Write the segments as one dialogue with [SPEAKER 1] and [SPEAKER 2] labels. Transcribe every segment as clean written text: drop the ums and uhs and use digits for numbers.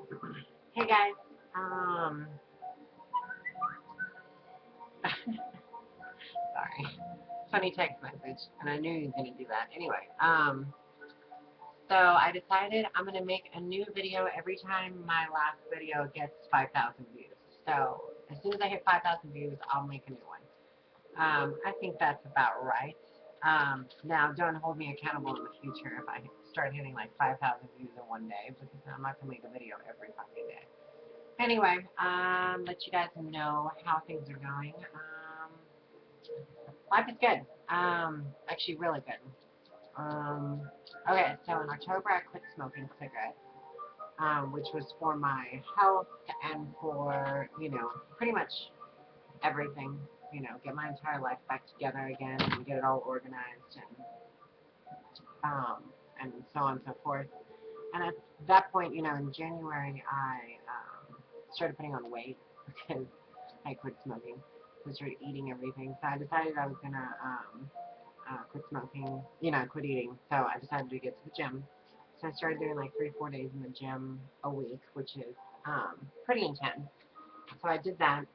[SPEAKER 1] Hey guys, sorry, funny text message, and I knew you were gonna do that. Anyway, so I decided I'm gonna make a new video every time my last video gets 5,000 views. So as soon as I hit 5,000 views, I'll make a new one. I think that's about right. Now don't hold me accountable in the future if I start hitting like 5,000 views in one day, because I'm not gonna make a video every fucking day. Anyway, let you guys know how things are going. Life is good. Actually, really good. Um, okay, so in October I quit smoking cigarettes, which was for my health and for, pretty much everything. Get my entire life back together again and get it all organized and so on and so forth. And at that point, in January, I started putting on weight because I quit smoking. So I started eating everything. So I decided I was gonna quit smoking. Quit eating. So I decided to get to the gym. So I started doing like 3, 4 days in the gym a week, which is pretty intense. So I did that.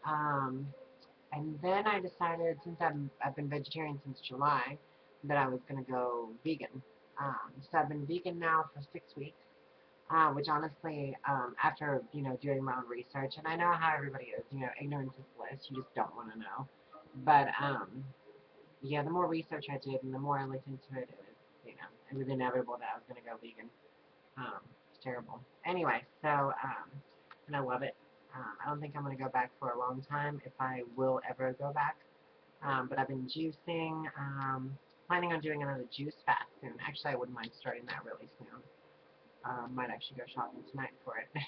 [SPEAKER 1] And then I decided, since I've been vegetarian since July, that I was gonna go vegan. So I've been vegan now for 6 weeks. Which honestly, after doing my own research, and I know how everybody is, ignorance is bliss. You just don't want to know. But yeah, the more research I did and the more I looked into it, it was inevitable that I was going to go vegan. It's terrible. Anyway, so and I love it. I don't think I'm going to go back for a long time, if I will ever go back. But I've been juicing. Planning on doing another juice fast soon. Actually, I wouldn't mind starting that really soon. Might actually go shopping tonight for it.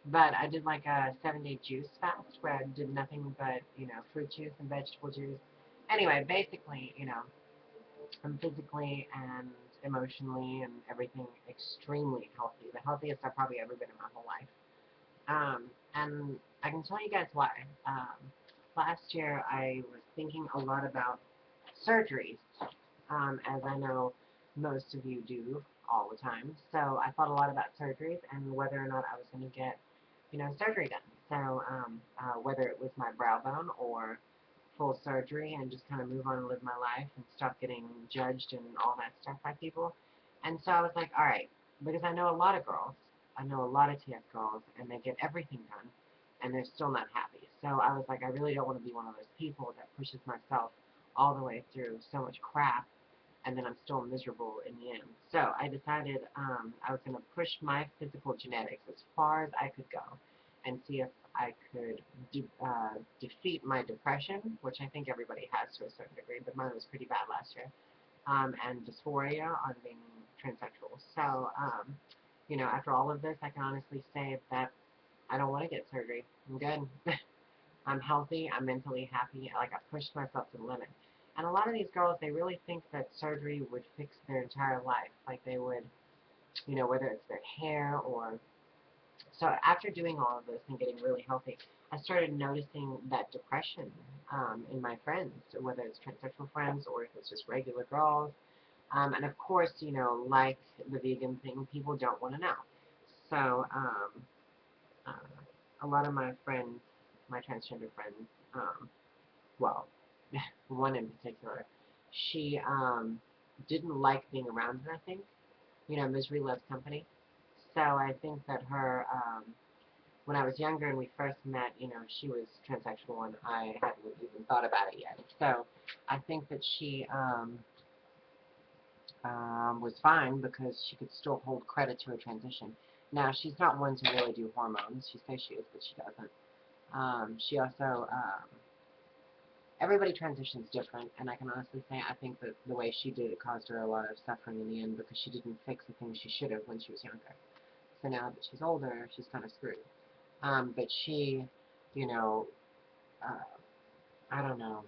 [SPEAKER 1] But I did like a 7-day juice fast where I did nothing but, fruit juice and vegetable juice. Anyway, basically, I'm physically and emotionally and everything extremely healthy. The healthiest I've probably ever been in my whole life. And I can tell you guys why. Last year I was thinking a lot about surgeries, as I know most of you do all the time. So I thought a lot about surgeries and whether or not I was going to get, surgery done. So whether it was my brow bone or full surgery and just kind of move on and live my life and stop getting judged and all that stuff by people. And so I was like, all right, because I know a lot of girls, I know a lot of TF girls, and they get everything done, and they're still not happy. So I was like, I really don't want to be one of those people that pushes myself all the way through so much crap, and then I'm still miserable in the end. So I decided I was going to push my physical genetics as far as I could go and see if I could defeat my depression, which I think everybody has to a certain degree, but mine was pretty bad last year, and dysphoria on being transsexual. So, after all of this, I can honestly say that I don't want to get surgery. I'm good. I'm healthy. I'm mentally happy. Like, I pushed myself to the limit. And a lot of these girls, they really think that surgery would fix their entire life. Like they would, whether it's their hair or so after doing all of this and getting really healthy, I started noticing that depression in my friends, whether it's transsexual friends or if it's just regular girls. And of course, like the vegan thing, people don't want to know. So uh, a lot of my friends, my transgender friends, well, one in particular, she didn't like being around her, I think. Misery loves company. So I think that her when I was younger and we first met, she was transsexual and I hadn't even thought about it yet. So I think that she was fine because she could still hold credit to her transition. Now, she's not one to really do hormones. She says she is, but she doesn't. She also, everybody transitions different, and I can honestly say I think that the way she did it caused her a lot of suffering in the end because she didn't fix the things she should have when she was younger. So now that she's older, she's kind of screwed. But she, you know, uh, I don't know.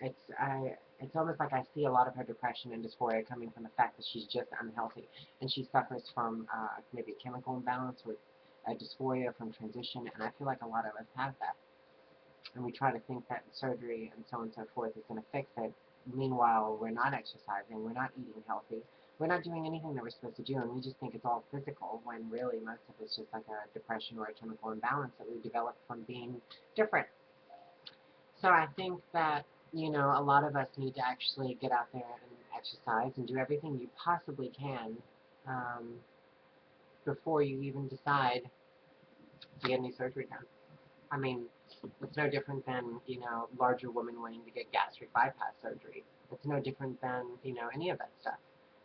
[SPEAKER 1] It's almost like I see a lot of her depression and dysphoria coming from the fact that she's just unhealthy, and she suffers from maybe a chemical imbalance with dysphoria from transition, and I feel like a lot of us have that, and we try to think that surgery and so on and so forth is going to fix it. Meanwhile, we're not exercising, we're not eating healthy, we're not doing anything that we're supposed to do, and we just think it's all physical, when really most of it's just like a depression or a chemical imbalance that we develop from being different. So I think that, a lot of us need to actually get out there and exercise and do everything you possibly can um, before you even decide to get any surgery done. I mean, it's no different than, larger women wanting to get gastric bypass surgery. It's no different than, any of that stuff.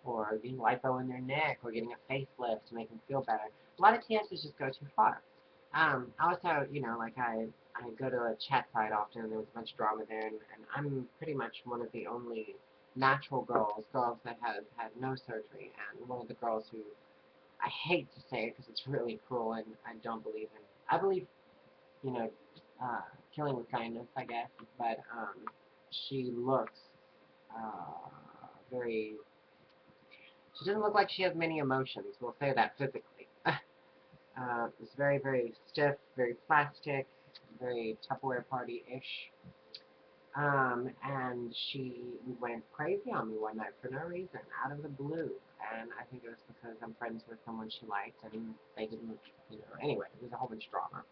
[SPEAKER 1] Or getting lipo in their neck, or getting a facelift to make them feel better. A lot of TSs just go too far. Also, like I go to a chat site often, and there was a bunch of drama there, and I'm pretty much one of the only natural girls that have had no surgery, and one of the girls who, I hate to say it because it's really cruel, and I don't believe in, I believe, you know, uh, killing with kindness, I guess, but she looks very, she doesn't look like she has many emotions, we'll say that physically. It's very, very stiff, very plastic, very Tupperware party-ish. And she went crazy on me one night for no reason, out of the blue. And I think it was because I'm friends with someone she liked, and they didn't, anyway, it was a whole bunch of drama.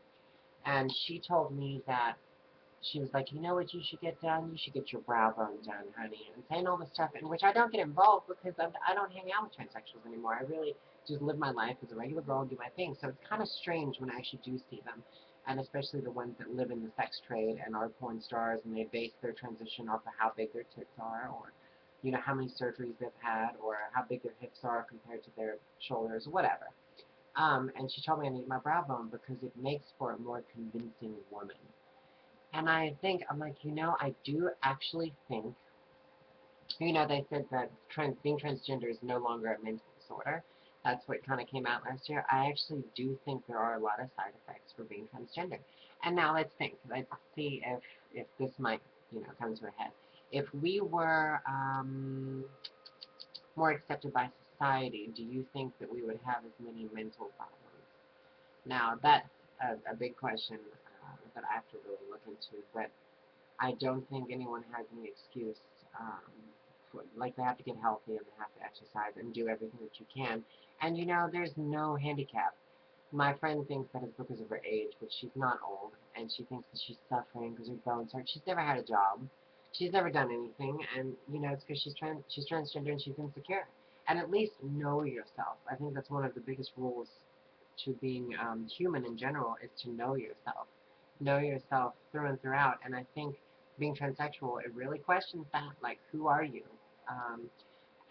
[SPEAKER 1] And she told me that she was like, you know what you should get done? You should get your brow bone done, honey. And saying all this stuff, in which I don't get involved because I don't hang out with transsexuals anymore. I really just live my life as a regular girl and do my thing. So it's kind of strange when I actually do see them. And especially the ones that live in the sex trade and are porn stars, and they base their transition off of how big their tits are, or, how many surgeries they've had, or how big their hips are compared to their shoulders, whatever. And she told me I need my brow bone because it makes for a more convincing woman. And I'm like, I do actually think, they said that being transgender is no longer a mental disorder. That's what kind of came out last year. I actually do think there are a lot of side effects for being transgender. And now let's think. Let's see if this might, come to a head. If we were more accepted by society, do you think that we would have as many mental problems? Now, that's a big question that I have to really look into. But I don't think anyone has any excuse. Like, they have to get healthy, and they have to exercise and do everything that you can. And there's no handicap. My friend thinks that it's because of her age, but she's not old, and she thinks that she's suffering because her bones hurt. She's never had a job. She's never done anything, and it's because she's transgender and she's insecure. And at least know yourself. I think that's one of the biggest rules to being human in general, is to know yourself. Know yourself through and throughout. And I think being transsexual, it really questions that. Like, who are you? Um,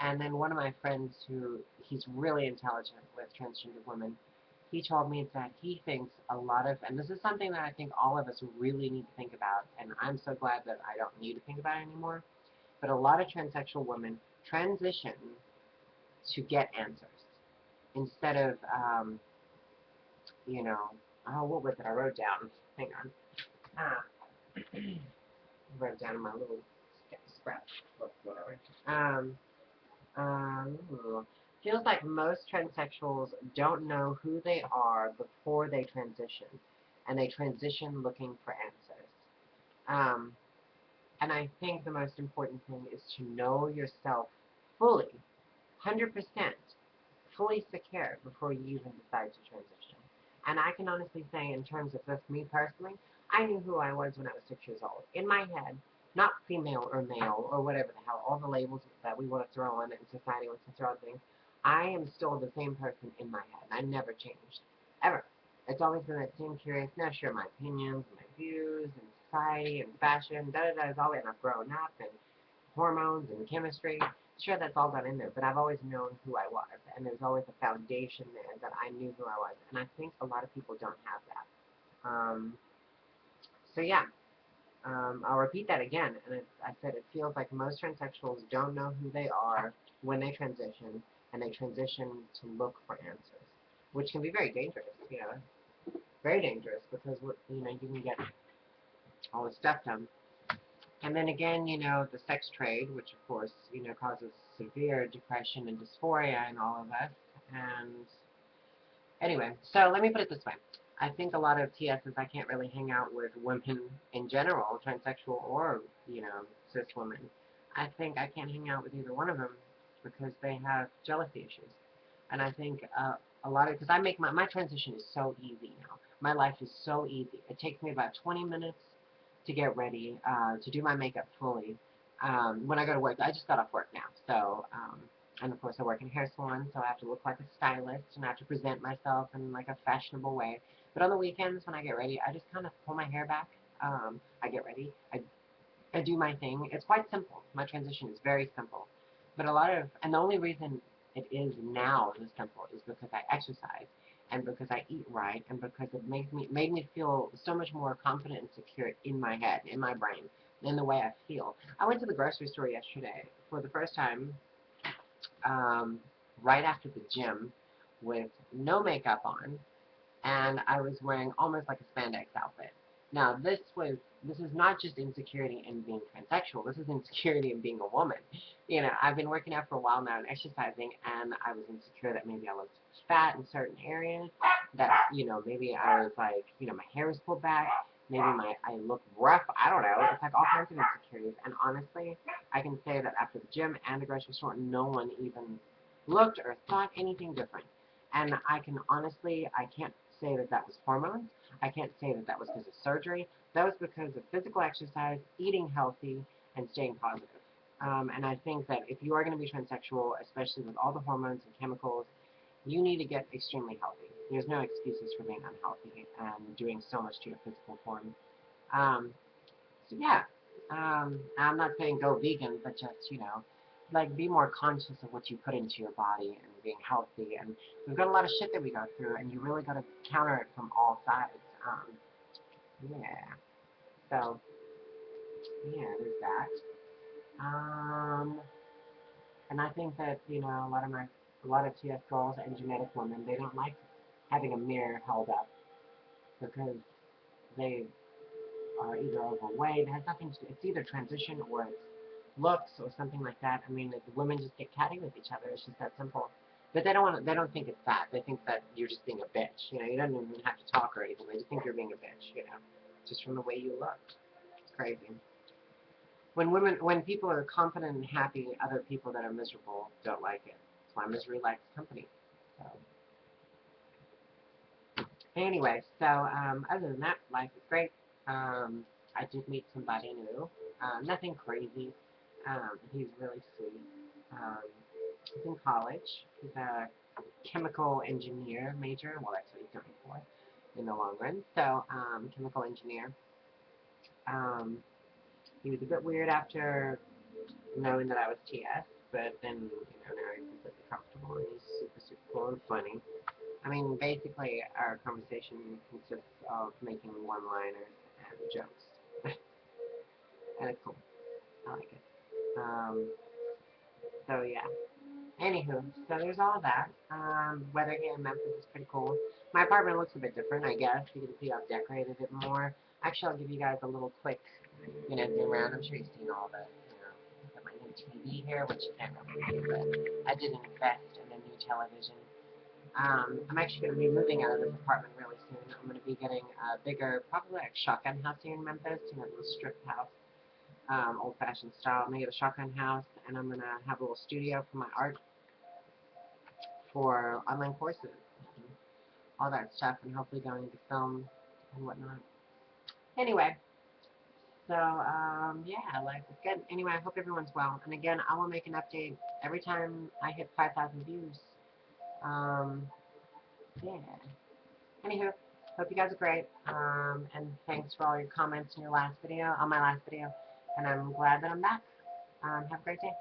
[SPEAKER 1] and then one of my friends he's really intelligent with transgender women, he told me that he thinks a lot of, and this is something that I think all of us really need to think about, and I'm so glad that I don't need to think about it anymore, but a lot of transsexual women transition to get answers instead of, oh, what was it I wrote down? Hang on. I wrote down in my little scrapbook, whatever. Ooh. Feels like most transsexuals don't know who they are before they transition, and they transition looking for answers. Um, and I think the most important thing is to know yourself fully, 100%, fully secure before you even decide to transition. And I can honestly say, in terms of just me personally, I knew who I was when I was 6 years old. In my head, not female or male or whatever the hell, all the labels that we want to throw on it and society wants to throw on things. I am still the same person in my head. I never changed. Ever. It's always been that same curious, now sure, my opinions and my views and society and fashion, da-da-da, is always, and I've grown up, and hormones and chemistry. Sure, that's all done in there, but I've always known who I was, and there's always a foundation there that I knew who I was, and I think a lot of people don't have that. So yeah, I'll repeat that again, and I said it feels like most transsexuals don't know who they are when they transition, and they transition to look for answers, which can be very dangerous, very dangerous, because, you can get all this stuff done. And then again, the sex trade, which of course, causes severe depression and dysphoria in all of us. And anyway, so let me put it this way. I think a lot of TSs, I can't really hang out with women in general, transsexual or, cis women. I think I can't hang out with either one of them because they have jealousy issues. And I think a lot of, because I make my transition is so easy now. My life is so easy. It takes me about 20 minutes to get ready, to do my makeup fully. When I go to work, I just got off work now. So, and of course I work in a hair salon, so I have to look like a stylist and I have to present myself in like a fashionable way. But on the weekends when I get ready, I just kind of pull my hair back. I get ready. I do my thing. It's quite simple. My transition is very simple. But a lot of, and the only reason it is now this simple is because I exercise and because I eat right and because it made me feel so much more confident and secure in my head, in my brain, in the way I feel. I went to the grocery store yesterday for the first time, um, right after the gym with no makeup on, and I was wearing almost like a spandex outfit. Now, this is not just insecurity in being transsexual. This is insecurity in being a woman. You know, I've been working out for a while now and exercising, and I was insecure that maybe I looked fat in certain areas. That maybe I was like, my hair was pulled back. Maybe I look rough. I don't know. It's like all kinds of insecurities. And honestly, I can say that after the gym and the grocery store, no one even looked or thought anything different. And I can't say that that was hormones. I can't say that that was because of surgery. That was because of physical exercise, eating healthy, and staying positive. And I think that if you are going to be transsexual, especially with all the hormones and chemicals, you need to get extremely healthy. There's no excuses for being unhealthy and doing so much to your physical form. Um, so yeah, I'm not saying go vegan, but just like be more conscious of what you put into your body and being healthy. And we've got a lot of shit that we go through, and you really got to counter it from all sides. Yeah. So yeah, there's that. Um, and I think that a lot of TS girls and genetic women, they don't like having a mirror held up because they are either overweight. It has nothing to do. It's either transition or it's looks or something like that. I mean, the women just get catty with each other. It's just that simple. But they don't want. They don't think it's that. They think that you're just being a bitch. You don't even have to talk or anything. They just think you're being a bitch. Just from the way you look. It's crazy. When people are confident and happy, other people that are miserable don't like it. That's why misery likes company. So anyway, other than that, life is great. I did meet somebody new. Nothing crazy. He's really sweet. Um, he's in college. He's a chemical engineer major. Well, that's what he's going for in the long run. So, chemical engineer. Um, he was a bit weird after knowing that I was TS, but then, now he's completely comfortable and he's super, super cool and funny. I mean, basically, our conversation consists of making one-liners and jokes. And it's cool. I like it. Um, so, yeah. Anywho, so there's all that. Weather here in Memphis is pretty cool. My apartment looks a bit different, I guess. You can see I've decorated it more. Actually, I'll give you guys a little quick, zoom around. I'm sure you've seen all the, got my new TV here, which you can't really see, but I did invest in a new television. I'm actually going to be moving out of this apartment really soon. I'm going to be getting a bigger, probably like shotgun house here in Memphis, a little strip house, old-fashioned style. I'm going to get a shotgun house, and I'm going to have a little studio for my art, for online courses, and all that stuff, and hopefully going into film and whatnot. Anyway, so, yeah, life is good. Anyway, I hope everyone's well. And again, I will make an update every time I hit 5,000 views. Um, yeah. Anywho, hope you guys are great. And thanks for all your comments in your last video, on my last video. And I'm glad that I'm back. Have a great day.